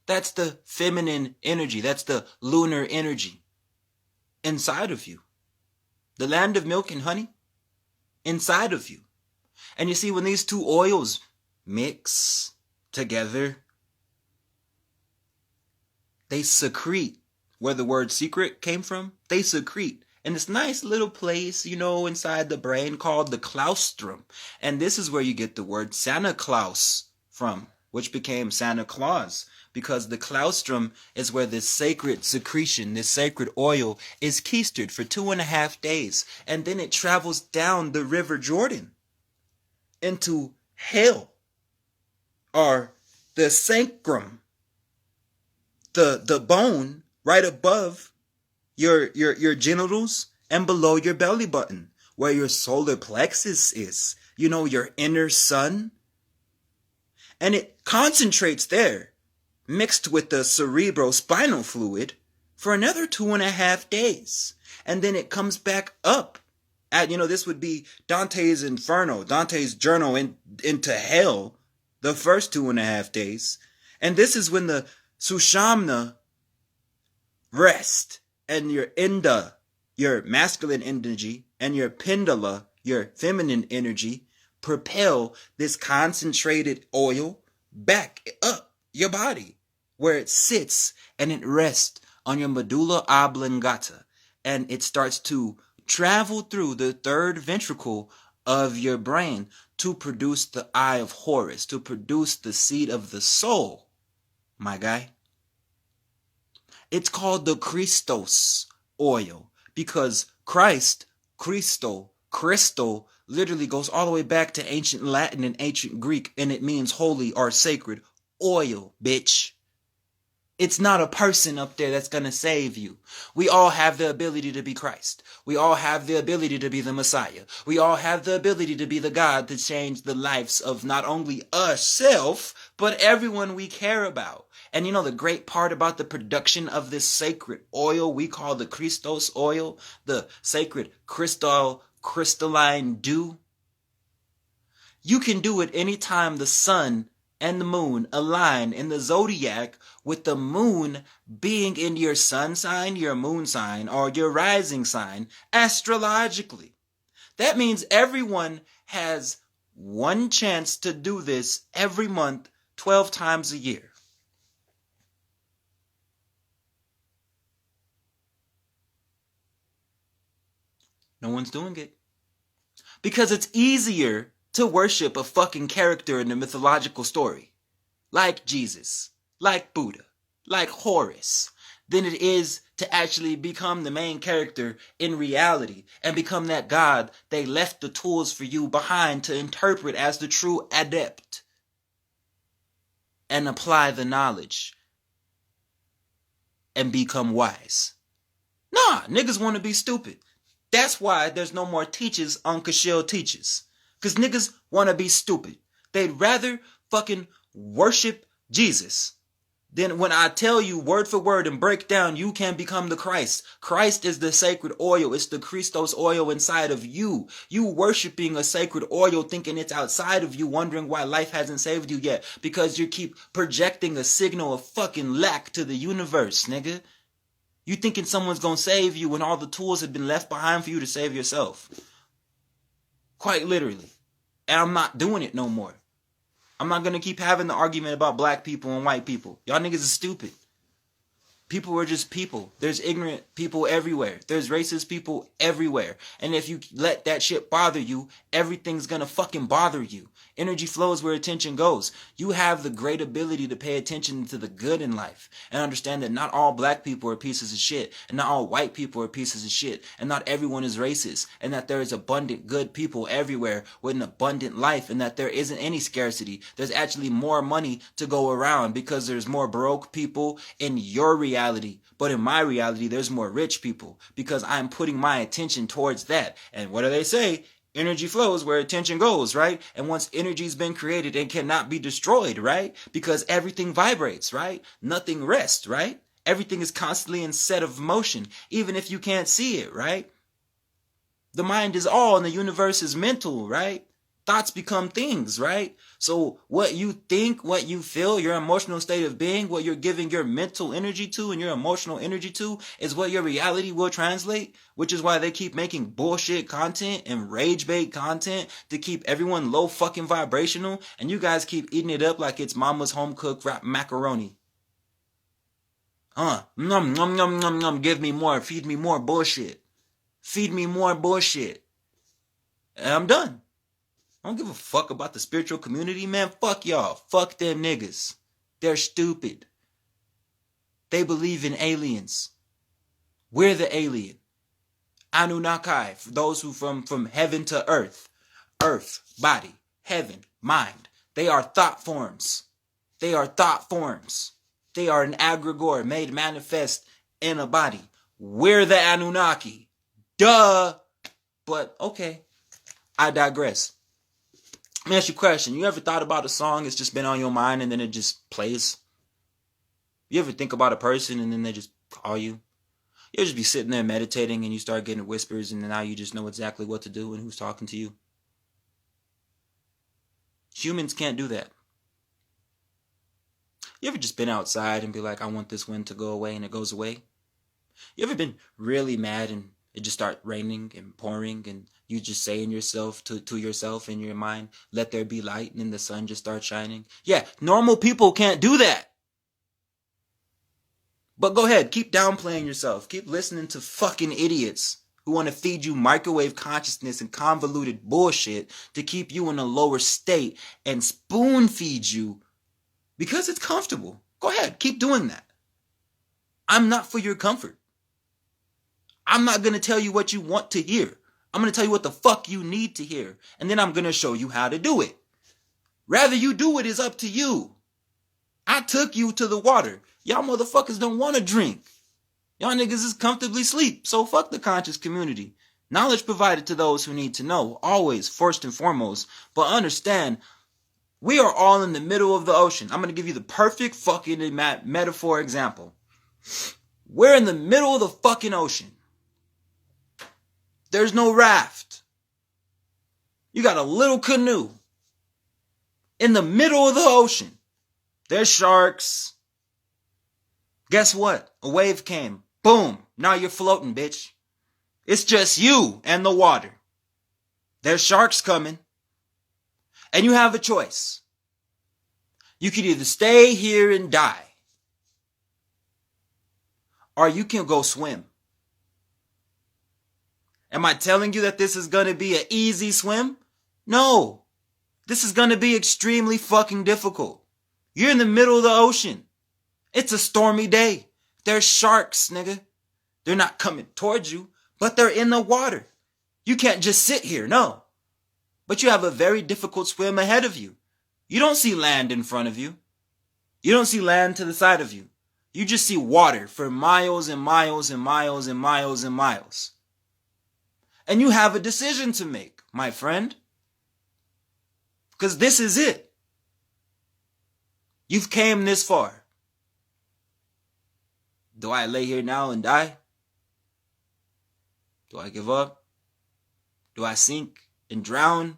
that's the feminine energy. That's the lunar energy inside of you. The land of milk and honey inside of you. And you see, when these two oils mix together, they secrete, where the word secret came from, they secrete in this nice little place, inside the brain called the claustrum. And this is where you get the word Santa Claus from, which became Santa Claus. Because the claustrum is where this sacred secretion, this sacred oil, is keistered for 2.5 days. And then it travels down the River Jordan into hell, or the sacrum, the bone right above your genitals and below your belly button, where your solar plexus is, your inner sun. And it concentrates there, mixed with the cerebrospinal fluid, for another 2.5 days. And then it comes back up at, this would be Dante's Inferno, Dante's journal into hell, the first 2.5 days. And this is when the Sushamna rest, and your Inda, your masculine energy, and your Pindala, your feminine energy, propel this concentrated oil back up your body, where it sits and it rests on your medulla oblongata, and it starts to travel through the third ventricle of your brain to produce the eye of Horus, to produce the seed of the soul, my guy. It's called the Christos oil because Christ, Christo, Christo, literally goes all the way back to ancient Latin and ancient Greek, and it means holy or sacred oil, bitch. It's not a person up there that's going to save you. We all have the ability to be Christ. We all have the ability to be the Messiah. We all have the ability to be the God to change the lives of not only ourselves, but everyone we care about. And you know the great part about the production of this sacred oil we call the Christos oil, the sacred crystalline dew? You can do it anytime the sun and the moon align in the zodiac, with the moon being in your sun sign, your moon sign, or your rising sign astrologically. That means everyone has one chance to do this every month, 12 times a year. No one's doing it. Because it's easier to worship a fucking character in a mythological story, like Jesus, like Buddha, like Horus, than it is to actually become the main character in reality and become that God they left the tools for you behind to interpret as the true adept and apply the knowledge and become wise. Nah, niggas want to be stupid. That's why there's no more teachers on Kasheal Teaches. Because niggas want to be stupid. They'd rather fucking worship Jesus than when I tell you word for word and break down, you can become the Christ. Christ is the sacred oil. It's the Christos oil inside of you. You worshiping a sacred oil thinking it's outside of you, wondering why life hasn't saved you yet. Because you keep projecting a signal of fucking lack to the universe, nigga. You thinking someone's gonna save you when all the tools have been left behind for you to save yourself. Quite literally. And I'm not doing it no more. I'm not going to keep having the argument about black people and white people. Y'all niggas is stupid. People are just people. There's ignorant people everywhere. There's racist people everywhere. And if you let that shit bother you, everything's gonna fucking bother you. Energy flows where attention goes. You have the great ability to pay attention to the good in life and understand that not all black people are pieces of shit, and not all white people are pieces of shit, and not everyone is racist, and that there is abundant good people everywhere with an abundant life, and that there isn't any scarcity. There's actually more money to go around because there's more broke people in your reality. But in my reality, there's more rich people because I'm putting my attention towards that. And what do they say? Energy flows where attention goes, right? And once energy's been created, it cannot be destroyed, right? Because everything vibrates, right? Nothing rests, right? Everything is constantly in set of motion, even if you can't see it, right? The mind is all and the universe is mental, right? Thoughts become things, right? So what you think, what you feel, your emotional state of being, what you're giving your mental energy to and your emotional energy to is what your reality will translate, which is why they keep making bullshit content and rage bait content to keep everyone low fucking vibrational, and you guys keep eating it up like it's mama's home cooked macaroni. Nom, nom, nom, nom, nom, give me more, feed me more bullshit. Feed me more bullshit. And I'm done. I don't give a fuck about the spiritual community, man. Fuck y'all. Fuck them niggas. They're stupid. They believe in aliens. We're the alien. Anunnaki, for those who from heaven to earth. Earth, body, heaven, mind. They are thought forms. They are thought forms. They are an egregore made manifest in a body. We're the Anunnaki. Duh. But, okay. I digress. Let me ask you a question. You ever thought about a song that's just been on your mind and then it just plays? You ever think about a person and then they just call you? You'll just be sitting there meditating and you start getting whispers and now you just know exactly what to do and who's talking to you. Humans can't do that. You ever just been outside and be like, I want this wind to go away, and it goes away? You ever been really mad and it just start raining and pouring and you just saying yourself to yourself in your mind, let there be light, and then the sun just starts shining? Yeah, normal people can't do that. But go ahead, keep downplaying yourself. Keep listening to fucking idiots who want to feed you microwave consciousness and convoluted bullshit to keep you in a lower state and spoon feed you because it's comfortable. Go ahead, keep doing that. I'm not for your comfort. I'm not going to tell you what you want to hear. I'm going to tell you what the fuck you need to hear. And then I'm going to show you how to do it. Rather you do it is up to you. I took you to the water. Y'all motherfuckers don't want to drink. Y'all niggas is comfortably asleep. So fuck the conscious community. Knowledge provided to those who need to know, always, first and foremost. But understand, we are all in the middle of the ocean. I'm going to give you the perfect fucking metaphor example. We're in the middle of the fucking ocean. There's no raft. You got a little canoe in the middle of the ocean. There's sharks. Guess what? A wave came. Boom. Now you're floating, bitch. It's just you and the water. There's sharks coming. And you have a choice. You can either stay here and die, or you can go swim. Am I telling you that this is going to be an easy swim? No. This is going to be extremely fucking difficult. You're in the middle of the ocean. It's a stormy day. There's sharks, nigga. They're not coming towards you, but they're in the water. You can't just sit here, no. But you have a very difficult swim ahead of you. You don't see land in front of you. You don't see land to the side of you. You just see water for miles and miles and miles and miles and miles. And you have a decision to make, my friend. Because this is it. You've came this far. Do I lay here now and die? Do I give up? Do I sink and drown?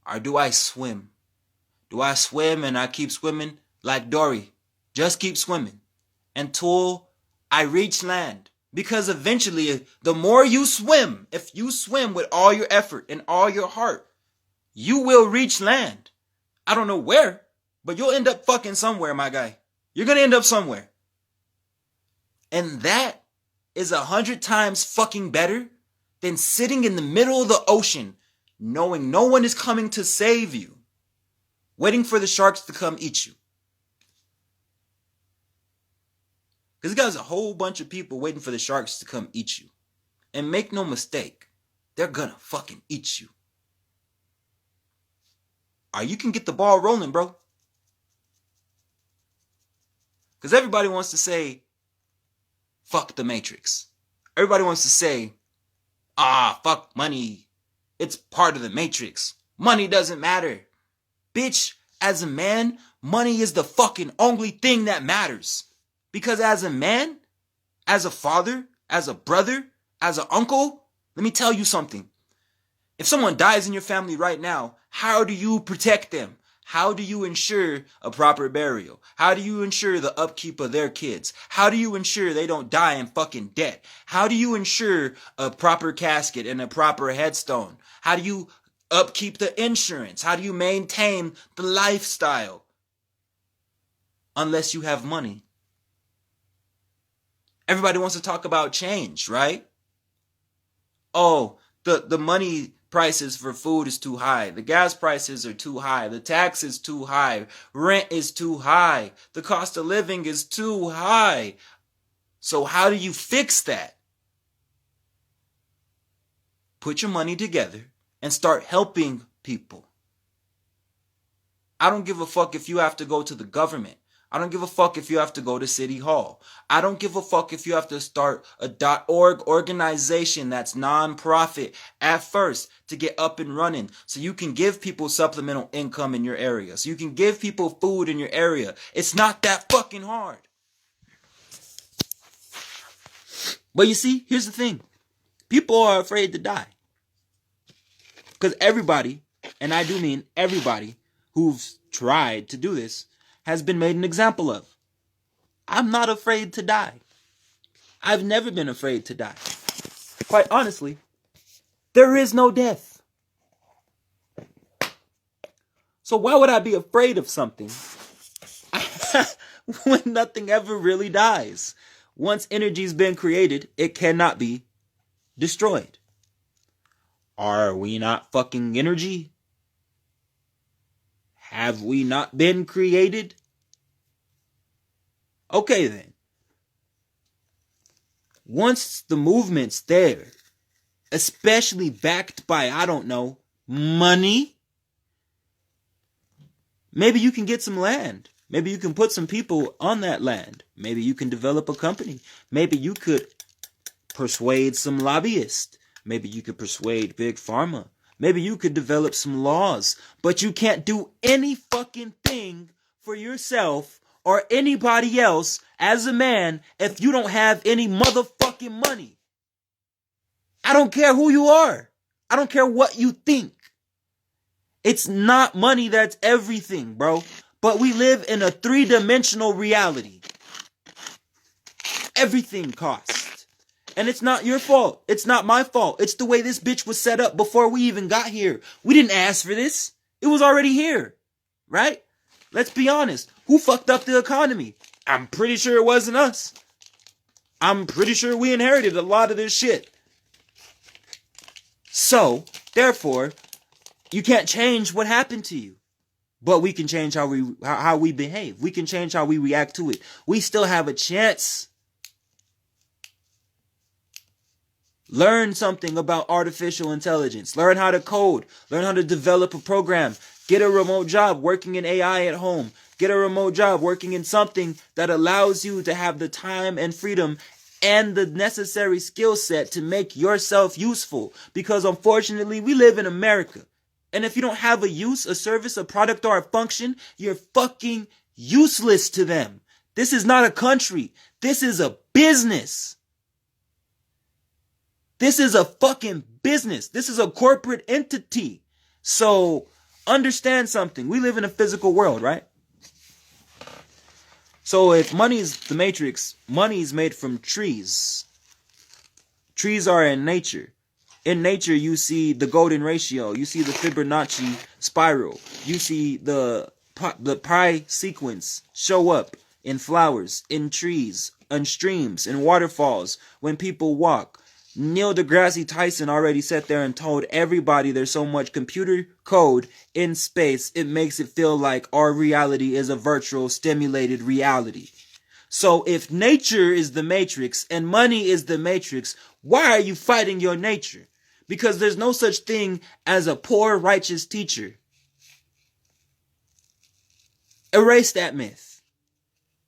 Or do I swim? Do I swim and I keep swimming like Dory? Just keep swimming until I reach land. Because eventually, the more you swim, if you swim with all your effort and all your heart, you will reach land. I don't know where, but you'll end up fucking somewhere, my guy. You're going to end up somewhere. And that is 100 times fucking better than sitting in the middle of the ocean, knowing no one is coming to save you, waiting for the sharks to come eat you. Because there's a whole bunch of people waiting for the sharks to come eat you. And make no mistake, they're gonna fucking eat you. Or you can get the ball rolling, bro. Because everybody wants to say, fuck the Matrix. Everybody wants to say, fuck money. It's part of the Matrix. Money doesn't matter. Bitch, as a man, money is the fucking only thing that matters. Because as a man, as a father, as a brother, as an uncle, let me tell you something. If someone dies in your family right now, how do you protect them? How do you ensure a proper burial? How do you ensure the upkeep of their kids? How do you ensure they don't die in fucking debt? How do you ensure a proper casket and a proper headstone? How do you upkeep the insurance? How do you maintain the lifestyle? Unless you have money. Everybody wants to talk about change, right? Oh, the money prices for food is too high. The gas prices are too high. The tax is too high. Rent is too high. The cost of living is too high. So how do you fix that? Put your money together and start helping people. I don't give a fuck if you have to go to the government. I don't give a fuck if you have to go to City Hall. I don't give a fuck if you have to start a .org organization that's non-profit at first to get up and running so you can give people supplemental income in your area. So you can give people food in your area. It's not that fucking hard. But you see, here's the thing. People are afraid to die. Because everybody, and I do mean everybody, who's tried to do this, has been made an example of. I'm not afraid to die. I've never been afraid to die. Quite honestly, there is no death. So why would I be afraid of something when nothing ever really dies? Once energy's been created, it cannot be destroyed. Are we not fucking energy? Have we not been created? Okay then. Once the movement's there, especially backed by, I don't know, money, maybe you can get some land. Maybe you can put some people on that land. Maybe you can develop a company. Maybe you could persuade some lobbyists. Maybe you could persuade Big Pharma. Maybe you could develop some laws. But you can't do any fucking thing for yourself or anybody else as a man if you don't have any motherfucking money. I don't care who you are. I don't care what you think. It's not money that's everything, bro. But we live in a 3-dimensional reality. Everything costs. And it's not your fault. It's not my fault. It's the way this bitch was set up before we even got here. We didn't ask for this. It was already here. Right? Let's be honest. Who fucked up the economy? I'm pretty sure it wasn't us. I'm pretty sure we inherited a lot of this shit. So, therefore, you can't change what happened to you. But we can change how we behave. We can change how we react to it. We still have a chance. Learn something about artificial intelligence. Learn how to code. Learn how to develop a program. Get a remote job working in AI at home. Get a remote job working in something that allows you to have the time and freedom and the necessary skill set to make yourself useful. Because unfortunately, we live in America. And if you don't have a use, a service, a product, or a function, you're fucking useless to them. This is not a country. This is a business. This is a fucking business. This is a corporate entity. So understand something. We live in a physical world, right? So if money is the matrix, money is made from trees. Trees are in nature. In nature, you see the golden ratio. You see the Fibonacci spiral. You see the pi sequence show up in flowers, in trees, in streams, in waterfalls, when people walk. Neil deGrasse Tyson already sat there and told everybody there's so much computer code in space, it makes it feel like our reality is a virtual stimulated reality. So if nature is the matrix and money is the matrix, why are you fighting your nature? Because there's no such thing as a poor righteous teacher. Erase that myth.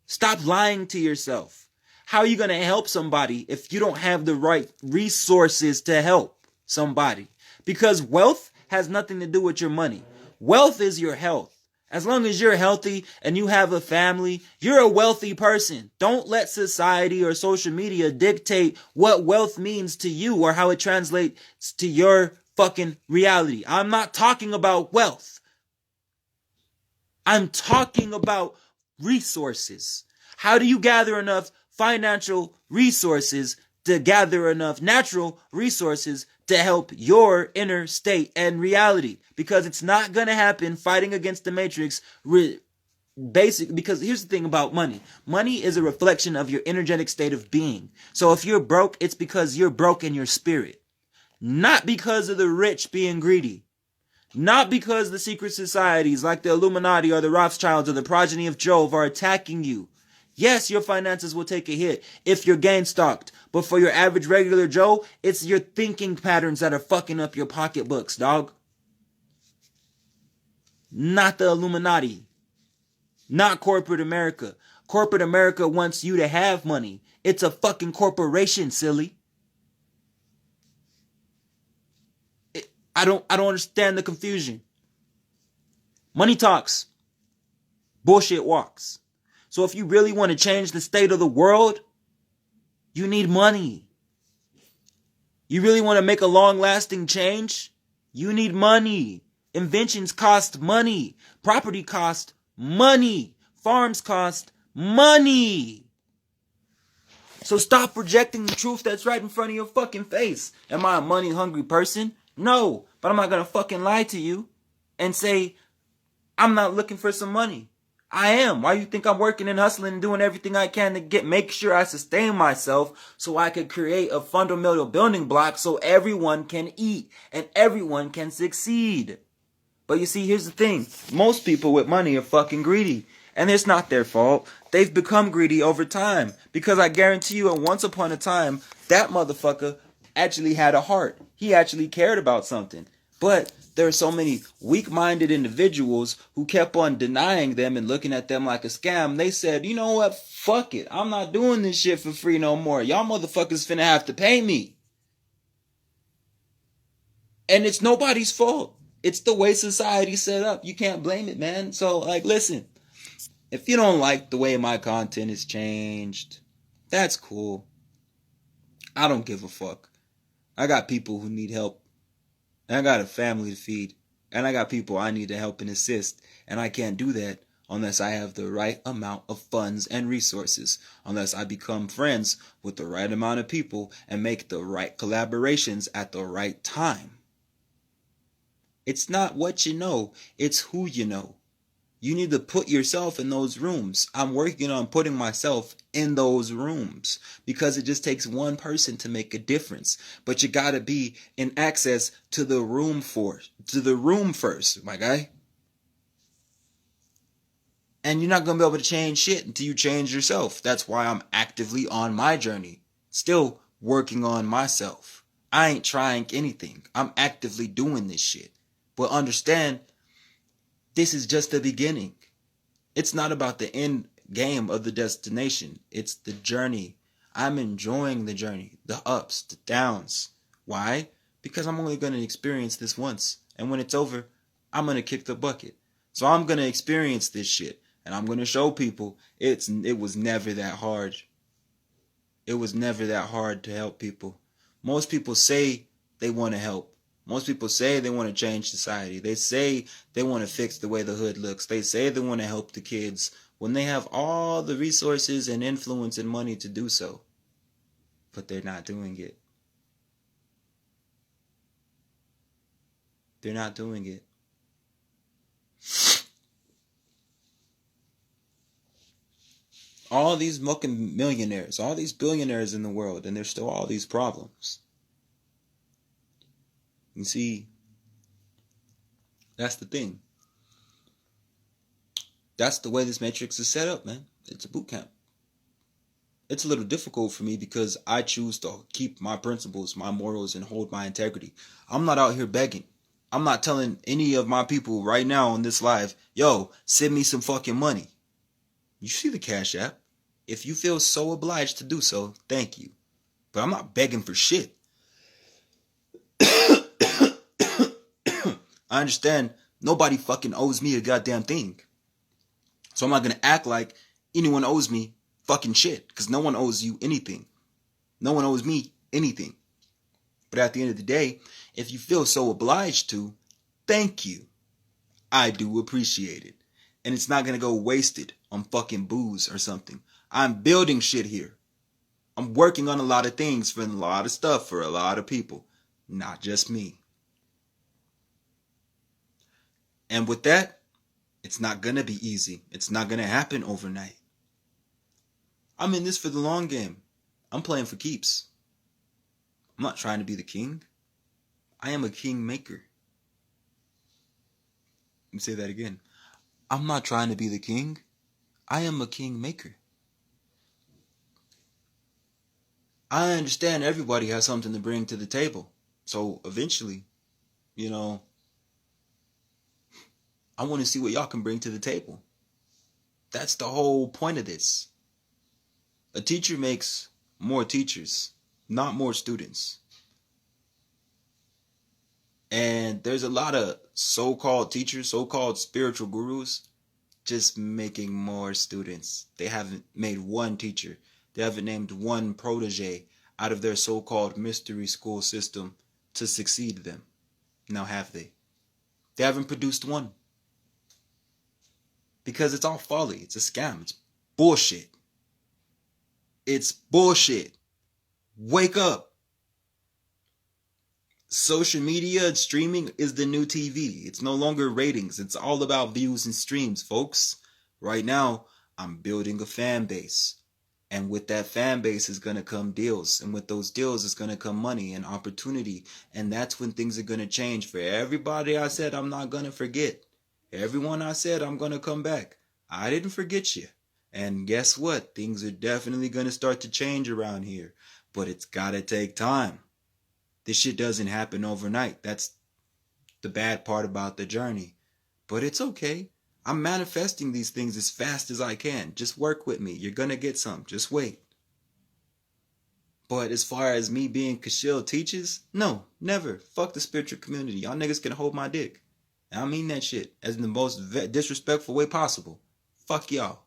Stop lying to yourself. How are you going to help somebody if you don't have the right resources to help somebody? Because wealth has nothing to do with your money. Wealth is your health. As long as you're healthy and you have a family, you're a wealthy person. Don't let society or social media dictate what wealth means to you or how it translates to your fucking reality. I'm not talking about wealth. I'm talking about resources. How do you gather enough financial resources to gather enough natural resources to help your inner state and reality? Because it's not going to happen fighting against the matrix. Because here's the thing about money. Money is a reflection of your energetic state of being. So if you're broke, it's because you're broke in your spirit. Not because of the rich being greedy. Not because the secret societies like the Illuminati or the Rothschilds or the progeny of Jove are attacking you. Yes, your finances will take a hit if you're gain stocked. But for your average regular Joe, it's your thinking patterns that are fucking up your pocketbooks, dog. Not the Illuminati. Not corporate America. Corporate America wants you to have money. It's a fucking corporation, silly. I don't understand the confusion. Money talks. Bullshit walks. So if you really want to change the state of the world, you need money. You really want to make a long-lasting change? You need money. Inventions cost money. Property cost money. Farms cost money. So stop projecting the truth that's right in front of your fucking face. Am I a money-hungry person? No, but I'm not going to fucking lie to you and say I'm not looking for some money. I am. Why you think I'm working and hustling and doing everything I can to make sure I sustain myself so I can create a fundamental building block so everyone can eat and everyone can succeed. But you see, here's the thing. Most people with money are fucking greedy. And it's not their fault. They've become greedy over time. Because I guarantee you, once upon a time, that motherfucker actually had a heart. He actually cared about something. But there are so many weak-minded individuals who kept on denying them and looking at them like a scam. They said, you know what? Fuck it. I'm not doing this shit for free no more. Y'all motherfuckers finna have to pay me. And it's nobody's fault. It's the way society's set up. You can't blame it, man. So, like, listen. If you don't like the way my content is changed, that's cool. I don't give a fuck. I got people who need help. And I got a family to feed. And I got people I need to help and assist. And I can't do that unless I have the right amount of funds and resources. Unless I become friends with the right amount of people and make the right collaborations at the right time. It's not what you know, it's who you know. You need to put yourself in those rooms. I'm working on putting myself in those rooms because it just takes one person to make a difference. But you gotta be in access to the room first, my guy. And you're not gonna be able to change shit until you change yourself. That's why I'm actively on my journey, still working on myself. I ain't trying anything. I'm actively doing this shit. But understand, this is just the beginning. It's not about the end game of the destination. It's the journey. I'm enjoying the journey, the ups, the downs. Why? Because I'm only going to experience this once. And when it's over, I'm going to kick the bucket. So I'm going to experience this shit. And I'm going to show people it was never that hard. It was never that hard to help people. Most people say they want to help. Most people say they want to change society. They say they want to fix the way the hood looks. They say they want to help the kids when they have all the resources and influence and money to do so. But they're not doing it. They're not doing it. All these fucking millionaires, all these billionaires in the world, and there's still all these problems. You see, that's the thing. That's the way this matrix is set up, man. It's a boot camp. It's a little difficult for me because I choose to keep my principles, my morals, and hold my integrity. I'm not out here begging. I'm not telling any of my people right now on this live, yo, send me some fucking money. You see the Cash App. If you feel so obliged to do so, thank you. But I'm not begging for shit. I understand nobody fucking owes me a goddamn thing. So I'm not going to act like anyone owes me fucking shit. Because no one owes you anything. No one owes me anything. But at the end of the day, if you feel so obliged to, thank you. I do appreciate it. And it's not going to go wasted on fucking booze or something. I'm building shit here. I'm working on a lot of things for a lot of stuff for a lot of people. Not just me. And with that, it's not going to be easy. It's not going to happen overnight. I'm in this for the long game. I'm playing for keeps. I'm not trying to be the king. I am a king maker. Let me say that again. I'm not trying to be the king. I am a king maker. I understand everybody has something to bring to the table. So eventually, I want to see what y'all can bring to the table. That's the whole point of this. A teacher makes more teachers, not more students. And there's a lot of so-called teachers, so-called spiritual gurus, just making more students. They haven't made one teacher. They haven't named one protege out of their so-called mystery school system to succeed them. Now have they? They haven't produced one. Because it's all folly. It's a scam. It's bullshit. It's bullshit. Wake up. Social media and streaming is the new TV. It's no longer ratings. It's all about views and streams, folks. Right now, I'm building a fan base. And with that fan base is going to come deals. And with those deals is going to come money and opportunity. And that's when things are going to change. For everybody I said I'm not going to forget. Everyone I said I'm going to come back. I didn't forget you. And guess what? Things are definitely going to start to change around here. But it's got to take time. This shit doesn't happen overnight. That's the bad part about the journey. But it's okay. I'm manifesting these things as fast as I can. Just work with me. You're gonna get some. Just wait. But as far as me being Kasheal teaches, no, never. Fuck the spiritual community. Y'all niggas can hold my dick. And I mean that shit as in the most disrespectful way possible. Fuck y'all.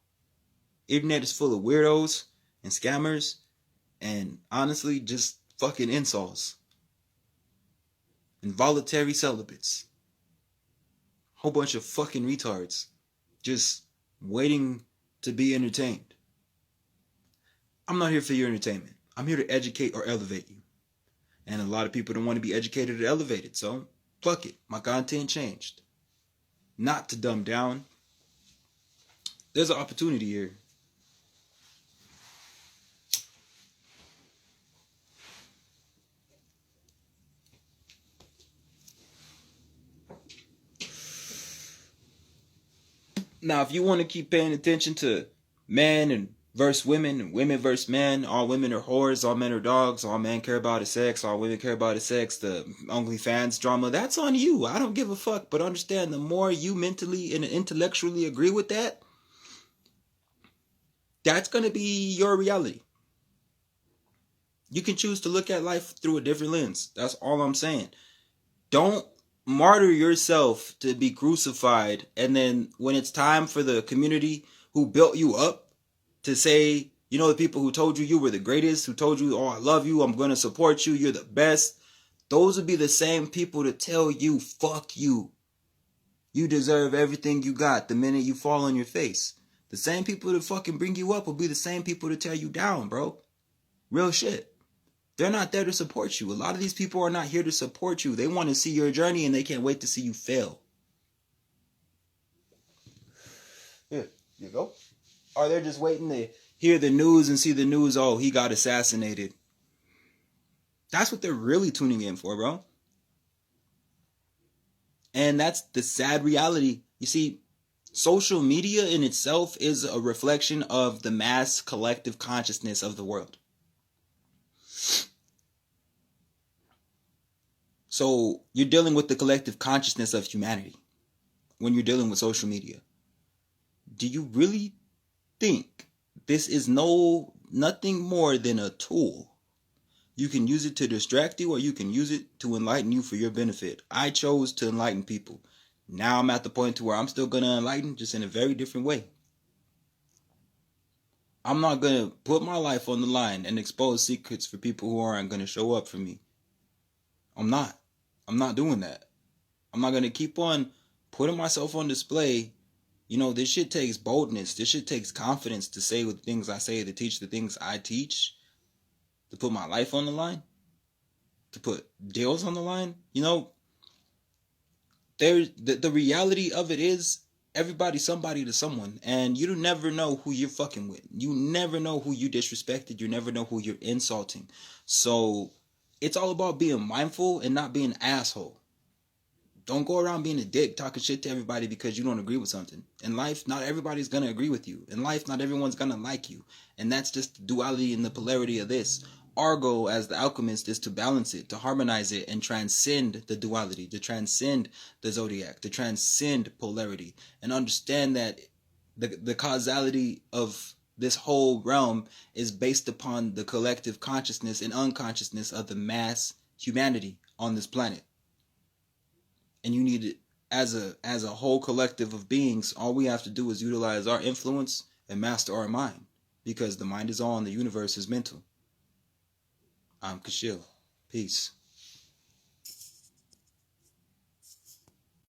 Internet is full of weirdos and scammers and honestly just fucking insults. Involuntary celibates. Whole bunch of fucking retards just waiting to be entertained. I'm not here for your entertainment. I'm here to educate or elevate you. And a lot of people don't want to be educated or elevated, so fuck it. My content changed. Not to dumb down. There's an opportunity here. Now, if you want to keep paying attention to men and versus women and women versus men, all women are whores, all men are dogs, all men care about is sex, all women care about is sex, the OnlyFans drama, that's on you. I don't give a fuck. But understand, the more you mentally and intellectually agree with that, that's going to be your reality. You can choose to look at life through a different lens. That's all I'm saying. Don't martyr yourself to be crucified, and then when it's time for the community who built you up to say, you know, the people who told you you were the greatest, who told you, oh, I love you, I'm going to support you, you're the best, those would be the same people to tell you, fuck you. You deserve everything you got the minute you fall on your face. The same people that fucking bring you up will be the same people to tear you down, bro. Real shit. They're not there to support you. A lot of these people are not here to support you. They want to see your journey and they can't wait to see you fail. Here you go. Or they're just waiting to hear the news and see the news, oh, he got assassinated. That's what they're really tuning in for, bro. And that's the sad reality. You see, social media in itself is a reflection of the mass collective consciousness of the world. So you're dealing with the collective consciousness of humanity when you're dealing with social media. Do you really think this is nothing more than a tool? You can use it to distract you, or you can use it to enlighten you for your benefit. I chose to enlighten people. Now I'm at the point to where I'm still going to enlighten, just in a very different way. I'm not going to put my life on the line and expose secrets for people who aren't going to show up for me. I'm not doing that. I'm not going to keep on putting myself on display. You know, this shit takes boldness. This shit takes confidence to say the things I say, to teach the things I teach, to put my life on the line, to put deals on the line. You know, the reality of it is everybody's somebody to someone, and you never know who you're fucking with. You never know who you disrespected. You never know who you're insulting. So it's all about being mindful and not being an asshole. Don't go around being a dick, talking shit to everybody because you don't agree with something. In life, not everybody's going to agree with you. In life, not everyone's going to like you. And that's just the duality and the polarity of this. Our goal as the alchemist is to balance it, to harmonize it, and transcend the duality, to transcend the zodiac, to transcend polarity, and understand that the causality of this whole realm is based upon the collective consciousness and unconsciousness of the mass humanity on this planet. And you need it as a whole collective of beings. All we have to do is utilize our influence and master our mind, because the mind is all and the universe is mental. I'm Kasheal. Peace.